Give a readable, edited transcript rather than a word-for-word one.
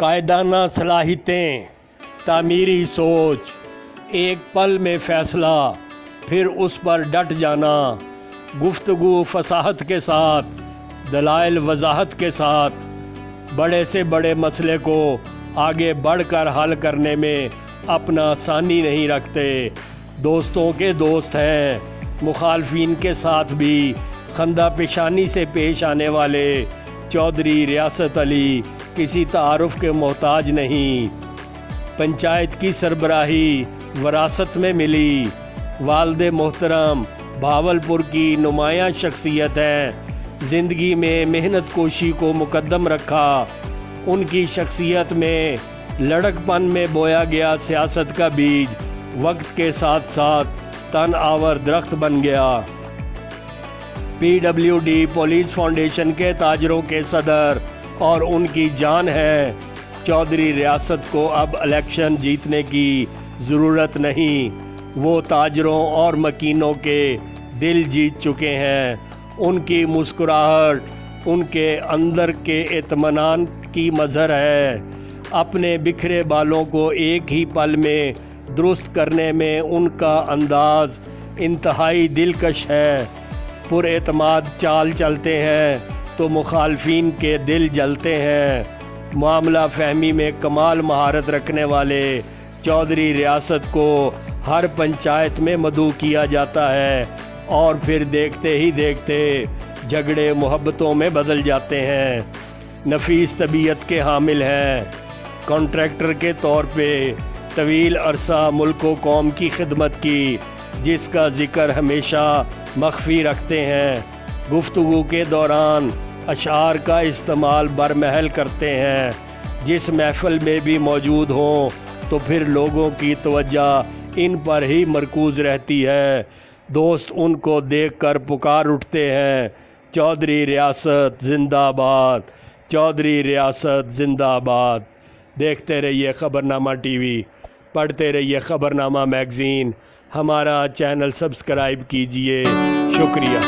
قائدانہ صلاحیتیں، تعمیری سوچ، ایک پل میں فیصلہ، پھر اس پر ڈٹ جانا، گفتگو فصاحت کے ساتھ، دلائل وضاحت کے ساتھ، بڑے سے بڑے مسئلے کو آگے بڑھ کر حل کرنے میں اپنا ثانی نہیں رکھتے، دوستوں کے دوست ہیں، مخالفین کے ساتھ بھی خندہ پیشانی سے پیش آنے والے چودھری ریاست علی کسی تعارف کے محتاج نہیں۔ پنچایت کی سربراہی وراثت میں ملی، والد محترم بھاولپور کی نمایاں شخصیت ہیں، زندگی میں محنت کوشی کو مقدم رکھا، ان کی شخصیت میں لڑک پن میں بویا گیا سیاست کا بیج وقت کے ساتھ ساتھ تن آور درخت بن گیا۔ P W D police foundation کے تاجروں کے صدر اور ان کی جان ہے، چودھری ریاست کو اب الیکشن جیتنے کی ضرورت نہیں، وہ تاجروں اور مکینوں کے دل جیت چکے ہیں، ان کی مسکراہٹ ان کے اندر کے اطمینان کی مظہر ہے، اپنے بکھرے بالوں کو ایک ہی پل میں درست کرنے میں ان کا انداز انتہائی دلکش ہے، پر اعتماد چال چلتے ہیں تو مخالفین کے دل جلتے ہیں، معاملہ فہمی میں کمال مہارت رکھنے والے چودھری ریاست کو ہر پنچایت میں مدعو کیا جاتا ہے اور پھر دیکھتے ہی دیکھتے جھگڑے محبتوں میں بدل جاتے ہیں۔ نفیس طبیعت کے حامل ہیں، کانٹریکٹر کے طور پہ طویل عرصہ ملک و قوم کی خدمت کی، جس کا ذکر ہمیشہ مخفی رکھتے ہیں، گفتگو کے دوران اشعار کا استعمال برمحل کرتے ہیں، جس محفل میں بھی موجود ہوں تو پھر لوگوں کی توجہ ان پر ہی مرکوز رہتی ہے، دوست ان کو دیکھ کر پکار اٹھتے ہیں، چودھری ریاست زندہ باد، چودھری ریاست زندہ باد۔ دیکھتے رہیے خبرنامہ ٹی وی، پڑھتے رہیے خبرنامہ میگزین، ہمارا چینل سبسکرائب کیجیے، شکریہ۔